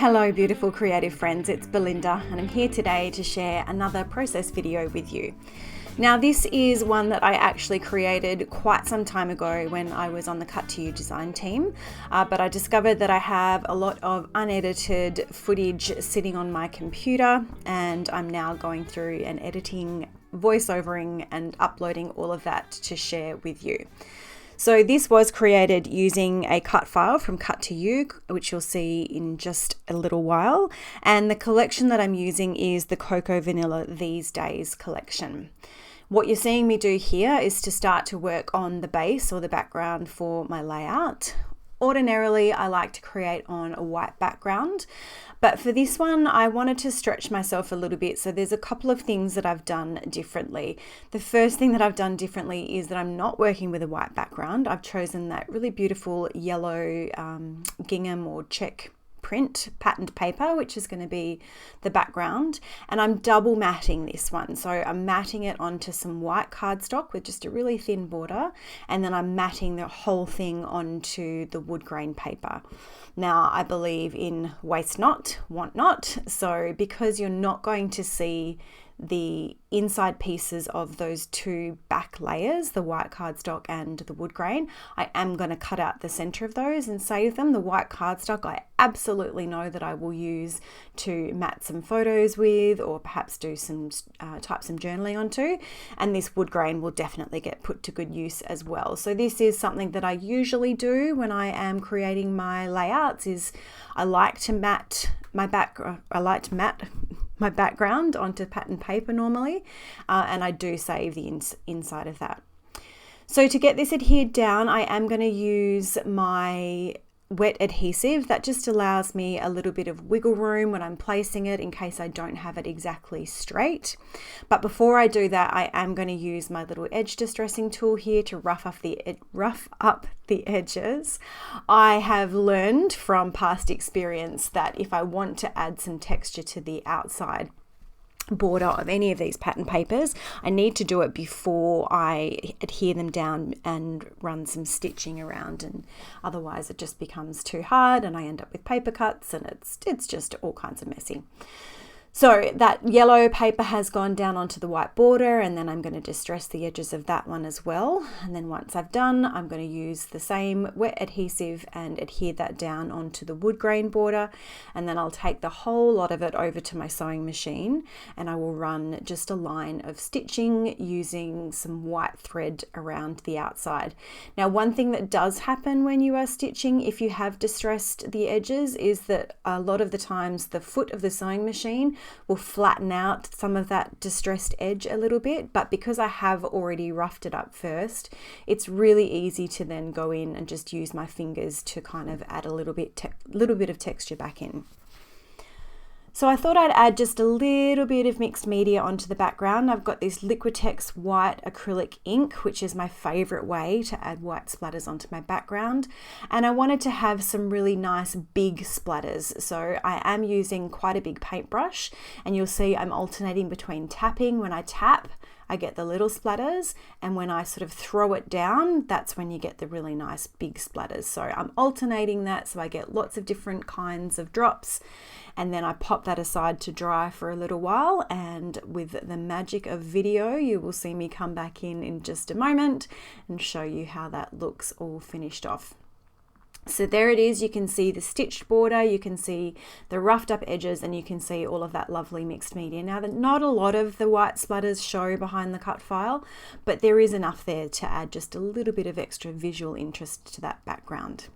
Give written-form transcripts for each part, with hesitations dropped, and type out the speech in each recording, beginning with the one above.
Hello beautiful creative friends, it's Belinda and I'm here today to share another process video with you. Now this is one that I actually created quite some time ago when I was on the Cut to You design team, but I discovered that I have a lot of unedited footage sitting on my computer and I'm now going through and editing, voiceovering and uploading all of that to share with you. So this was created using a cut file from Cut to You, which you'll see in just a little while. And the collection that I'm using is the Cocoa Vanilla These Days collection. What you're seeing me do here is to start to work on the base or the background for my layout. Ordinarily, I like to create on a white background, but for this one, I wanted to stretch myself a little bit. So there's a couple of things that I've done differently. The first thing that I've done differently is that I'm not working with a white background. I've chosen that really beautiful yellow gingham or check print patterned paper, which is going to be the background, and I'm double matting this one. So I'm matting it onto some white cardstock with just a really thin border, and then I'm matting the whole thing onto the wood grain paper. Now I believe in waste not, want not, so because you're not going to see the inside pieces of those two back layers, the white cardstock and the wood grain, I am going to cut out the center of those and save them. The white cardstock I absolutely know that I will use to mat some photos with, or perhaps do some type some journaling onto, and this wood grain will definitely get put to good use as well. So this is something that I usually do when I am creating my layouts. Is I like to mat my background onto pattern paper normally, and I do save the inside of that. So to get this adhered down, I am going to use my wet adhesive. That just allows me a little bit of wiggle room when I'm placing it in case I don't have it exactly straight. But before I do that, I am going to use my little edge distressing tool here to rough up the edges. I have learned from past experience that if I want to add some texture to the outside border of any of these pattern papers, I need to do it before I adhere them down and run some stitching around, and otherwise it just becomes too hard and I end up with paper cuts and it's just all kinds of messy. So that yellow paper has gone down onto the white border, and then I'm going to distress the edges of that one as well. And then once I've done, I'm going to use the same wet adhesive and adhere that down onto the wood grain border. And then I'll take the whole lot of it over to my sewing machine and I will run just a line of stitching using some white thread around the outside. Now, one thing that does happen when you are stitching, if you have distressed the edges, is that a lot of the times the foot of the sewing machine will flatten out some of that distressed edge a little bit, but because I have already roughed it up first, it's really easy to then go in and just use my fingers to kind of add a little bit of texture back in. So I thought I'd add just a little bit of mixed media onto the background. I've got this Liquitex white acrylic ink, which is my favorite way to add white splatters onto my background. And I wanted to have some really nice big splatters. So I am using quite a big paintbrush, and you'll see I'm alternating between tapping. When I tap, I get the little splatters, and when I sort of throw it down, that's when you get the really nice big splatters. So I'm alternating that so I get lots of different kinds of drops, and then I pop that aside to dry for a little while, and with the magic of video, you will see me come back in just a moment and show you how that looks all finished off. So there it is. You can see the stitched border, you can see the roughed up edges, and you can see all of that lovely mixed media. Now, not a lot of the white splatters show behind the cut file, but there is enough there to add just a little bit of extra visual interest to that background.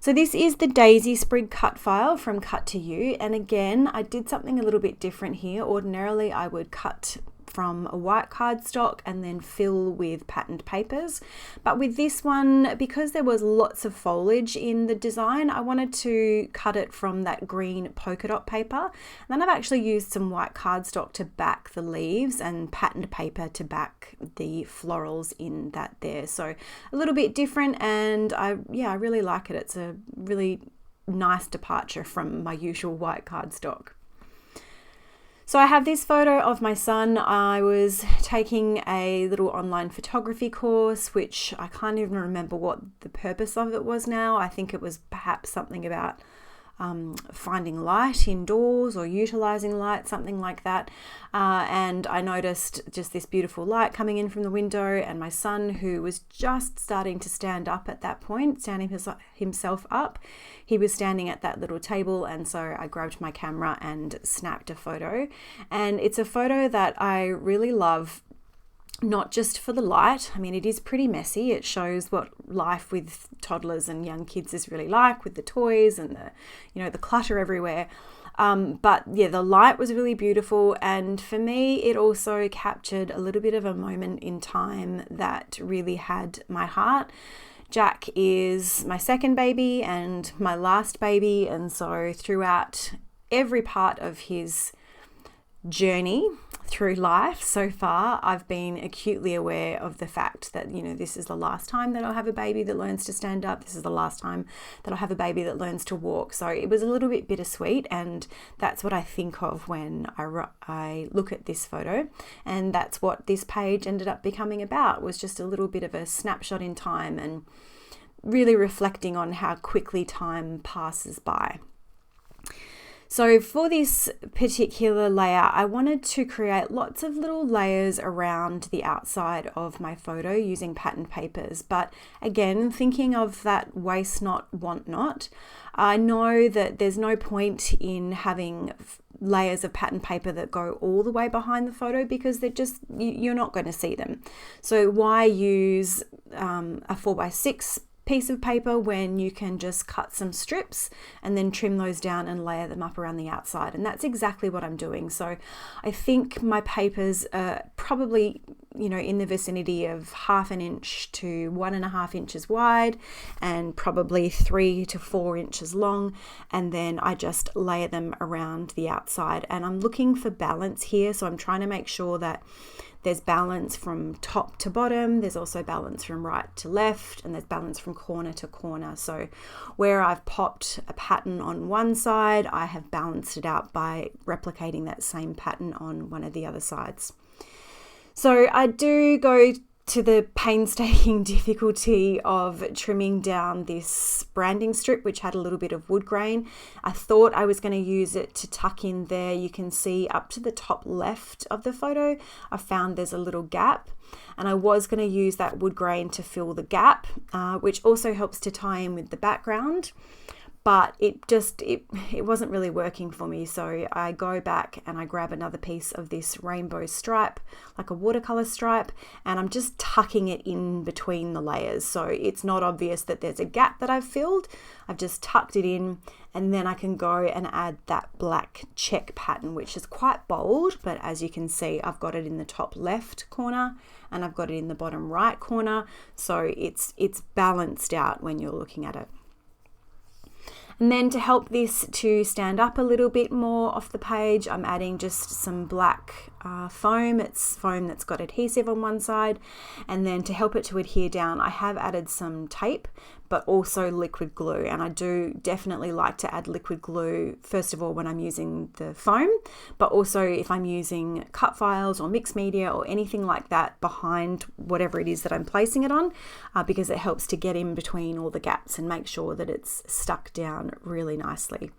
So this is the Daisy Sprig cut file from Cut to You, and again, I did something a little bit different here. Ordinarily, I would cut from a white cardstock and then fill with patterned papers. But with this one, because there was lots of foliage in the design, I wanted to cut it from that green polka dot paper. And then I've actually used some white cardstock to back the leaves and patterned paper to back the florals in that there. So a little bit different, and I really like it. It's a really nice departure from my usual white cardstock. So I have this photo of my son. I was taking a little online photography course, which I can't even remember what the purpose of it was now. I think it was perhaps something about finding light indoors or utilizing light, something like that. And I noticed just this beautiful light coming in from the window, and my son, who was just starting to stand up at that point, standing himself up, he was standing at that little table, and so I grabbed my camera and snapped a photo. And it's a photo that I really love, not just for the light. I mean, it is pretty messy. It shows what life with toddlers and young kids is really like, with the toys and the clutter everywhere. But yeah, the light was really beautiful. And for me, it also captured a little bit of a moment in time that really had my heart. Jack is my second baby and my last baby. And so throughout every part of his journey through life so far, I've been acutely aware of the fact that, this is the last time that I'll have a baby that learns to stand up. This is the last time that I'll have a baby that learns to walk. So it was a little bit bittersweet, and that's what I think of when I look at this photo. And that's what this page ended up becoming about, was just a little bit of a snapshot in time and really reflecting on how quickly time passes by. So for this particular layout, I wanted to create lots of little layers around the outside of my photo using pattern papers. But again, thinking of that waste not, want not, I know that there's no point in having layers of pattern paper that go all the way behind the photo, because you're not going to see them. So why use a 4x6 piece of paper when you can just cut some strips and then trim those down and layer them up around the outside? And that's exactly what I'm doing. So I think my papers are probably, in the vicinity of 1/2 inch to 1.5 inches wide and probably 3 to 4 inches long. And then I just layer them around the outside. And I'm looking for balance here. So I'm trying to make sure that there's balance from top to bottom. There's also balance from right to left, and there's balance from corner to corner. So where I've popped a pattern on one side, I have balanced it out by replicating that same pattern on one of the other sides. So I do go to the painstaking difficulty of trimming down this branding strip, which had a little bit of wood grain. I thought I was going to use it to tuck in there. You can see up to the top left of the photo, I found there's a little gap, and I was going to use that wood grain to fill the gap, which also helps to tie in with the background. But it wasn't really working for me. So I go back and I grab another piece of this rainbow stripe, like a watercolor stripe, and I'm just tucking it in between the layers. So it's not obvious that there's a gap that I've filled. I've just tucked it in, and then I can go and add that black check pattern, which is quite bold, but as you can see, I've got it in the top left corner and I've got it in the bottom right corner. So it's balanced out when you're looking at it. And then to help this to stand up a little bit more off the page, I'm adding just some black foam. It's foam that's got adhesive on one side. And then to help it to adhere down, I have added some tape, but also liquid glue. And I do definitely like to add liquid glue, first of all, when I'm using the foam, but also if I'm using cut files or mixed media or anything like that behind whatever it is that I'm placing it on, because it helps to get in between all the gaps and make sure that it's stuck down really nicely.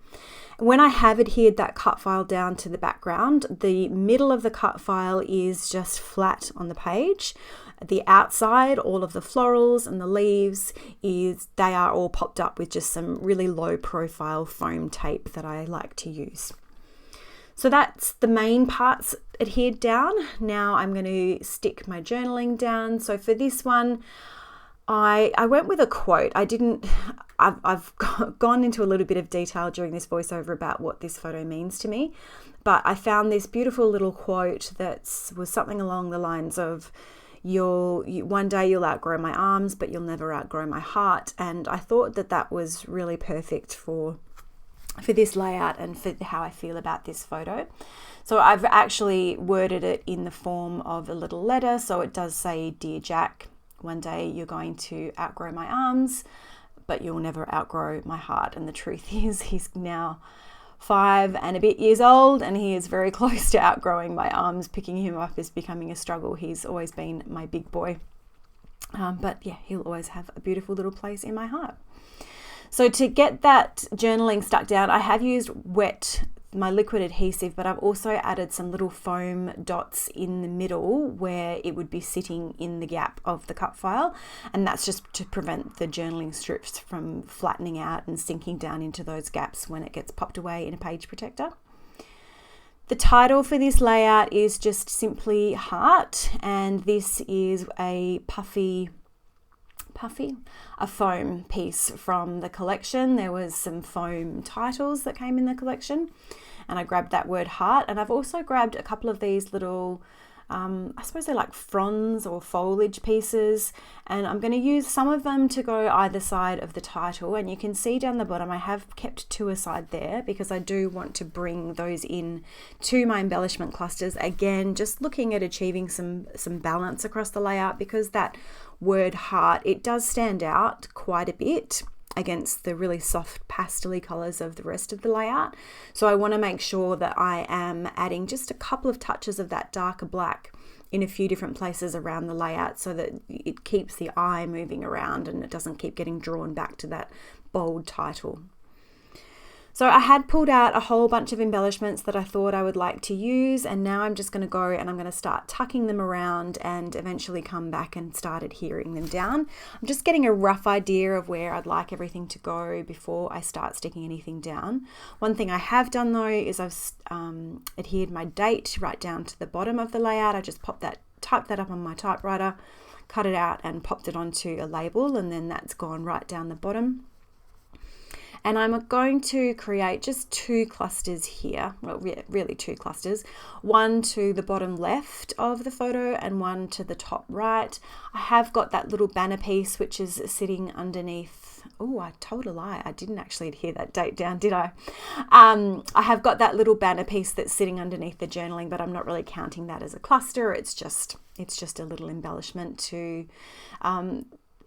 When I have adhered that cut file down to the background, the middle of the cut file is just flat on the page. The outside, all of the florals and the leaves, they are all popped up with just some really low profile foam tape that I like to use. So that's the main parts adhered down. Now I'm going to stick my journaling down. So for this one, I went with a quote. I've gone into a little bit of detail during this voiceover about what this photo means to me, but I found this beautiful little quote that was something along the lines of, one day you'll outgrow my arms, but you'll never outgrow my heart. And I thought that was really perfect for this layout and for how I feel about this photo. So I've actually worded it in the form of a little letter. So it does say, "Dear Jack, one day you're going to outgrow my arms, but you'll never outgrow my heart." And the truth is, he's now 5 and a bit years old, and he is very close to outgrowing my arms. Picking him up is becoming a struggle. He's always been my big boy. But yeah, he'll always have a beautiful little place in my heart. So to get that journaling stuck down, I have used my liquid adhesive, but I've also added some little foam dots in the middle where it would be sitting in the gap of the cut file, and that's just to prevent the journaling strips from flattening out and sinking down into those gaps when it gets popped away in a page protector. The title for this layout is just simply Heart, and this is a a foam piece from the collection. There was some foam titles that came in the collection, and I grabbed that word heart. And I've also grabbed a couple of these little I suppose they're like fronds or foliage pieces, and I'm going to use some of them to go either side of the title. And you can see down the bottom I have kept 2 aside there because I do want to bring those in to my embellishment clusters. Again, just looking at achieving some balance across the layout, because that word heart, it does stand out quite a bit against the really soft pastel-y colors of the rest of the layout. So I want to make sure that I am adding just a couple of touches of that darker black in a few different places around the layout so that it keeps the eye moving around and it doesn't keep getting drawn back to that bold title. So I had pulled out a whole bunch of embellishments that I thought I would like to use, and now I'm just going to go and I'm going to start tucking them around and eventually come back and start adhering them down. I'm just getting a rough idea of where I'd like everything to go before I start sticking anything down. One thing I have done though is I've adhered my date right down to the bottom of the layout. I just typed that up on my typewriter, cut it out and popped it onto a label, and then that's gone right down the bottom. And I'm going to create just 2 clusters here, well, really 2 clusters, one to the bottom left of the photo and one to the top right. I have got that little banner piece which is sitting underneath. Oh, I told a lie. I didn't actually adhere that date down, did I? I have got that little banner piece that's sitting underneath the journaling, but I'm not really counting that as a cluster. It's just a little embellishment to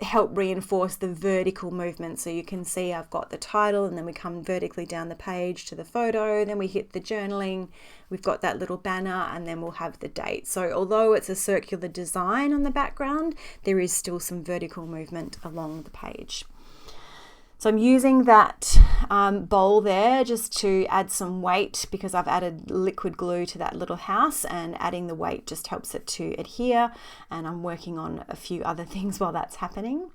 help reinforce the vertical movement. So you can see I've got the title, and then we come vertically down the page to the photo, then we hit the journaling, we've got that little banner, and then we'll have the date. So although it's a circular design on the background, there is still some vertical movement along the page. So I'm using that bowl there just to add some weight, because I've added liquid glue to that little house, and adding the weight just helps it to adhere, and I'm working on a few other things while that's happening.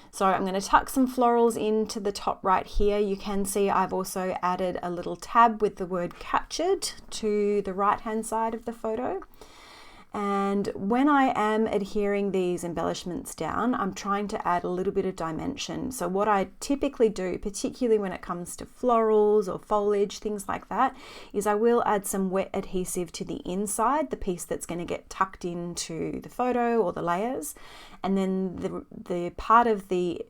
So I'm going to tuck some florals into the top right here. You can see I've also added a little tab with the word captured to the right hand side of the photo. And when I am adhering these embellishments down, I'm trying to add a little bit of dimension. So what I typically do, particularly when it comes to florals or foliage, things like that, is I will add some wet adhesive to the inside, the piece that's going to get tucked into the photo or the layers. And then the part of the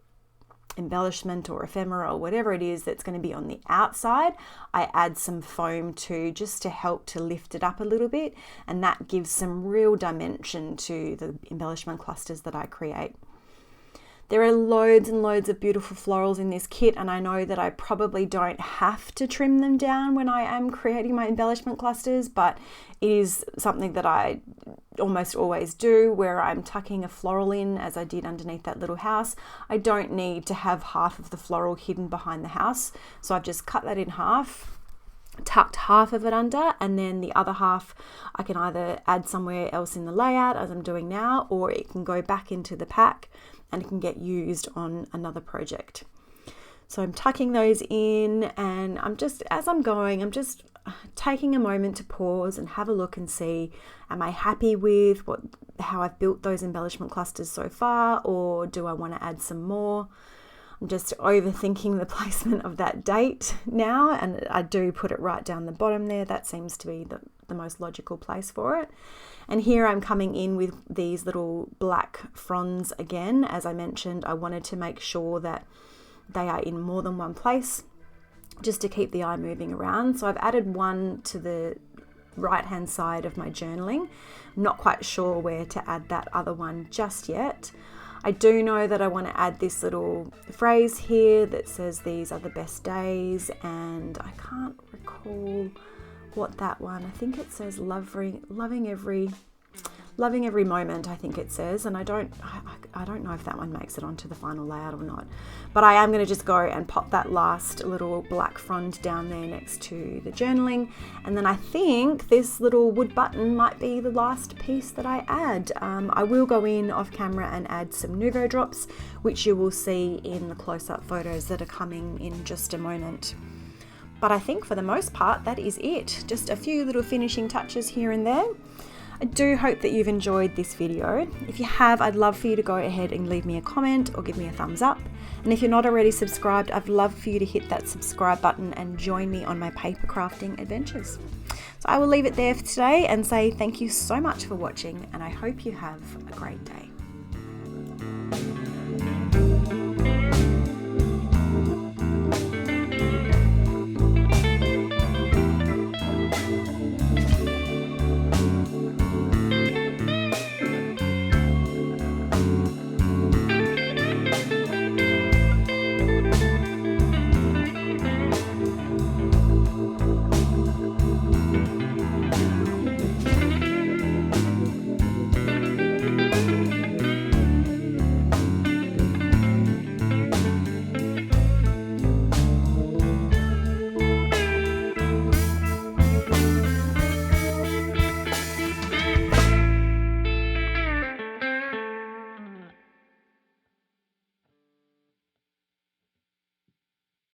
embellishment or ephemera or whatever it is that's going to be on the outside, I add some foam to, just to help to lift it up a little bit, and that gives some real dimension to the embellishment clusters that I create. There are loads and loads of beautiful florals in this kit, and I know that I probably don't have to trim them down when I am creating my embellishment clusters, but it is something that I almost always do, where I'm tucking a floral in, as I did underneath that little house. I don't need to have half of the floral hidden behind the house, so I've just cut that in half, tucked half of it under, and then the other half I can either add somewhere else in the layout, as I'm doing now, or it can go back into the pack and it can get used on another project. So I'm tucking those in, and as I'm going, I'm just taking a moment to pause and have a look and see, am I happy with how I've built those embellishment clusters so far, or do I want to add some more? I'm just overthinking the placement of that date now, and I do put it right down the bottom there. That seems to be the most logical place for it. And here I'm coming in with these little black fronds again. As I mentioned, I wanted to make sure that they are in more than one place, just to keep the eye moving around. So I've added one to the right hand side of my journaling. I'm not quite sure where to add that other one just yet. I do know that I want to add this little phrase here that says these are the best days, and I can't recall what that one, I think it says loving every Loving every moment, I think it says, and I don't know if that one makes it onto the final layout or not, but I am going to just go and pop that last little black frond down there next to the journaling, and then I think this little wood button might be the last piece that I add. I will go in off camera and add some Nuvo drops, which you will see in the close-up photos that are coming in just a moment. But I think for the most part that is it, just a few little finishing touches here and there. I do hope that you've enjoyed this video. If you have, I'd love for you to go ahead and leave me a comment or give me a thumbs up. And if you're not already subscribed, I'd love for you to hit that subscribe button and join me on my paper crafting adventures. So I will leave it there for today and say thank you so much for watching, and I hope you have a great day.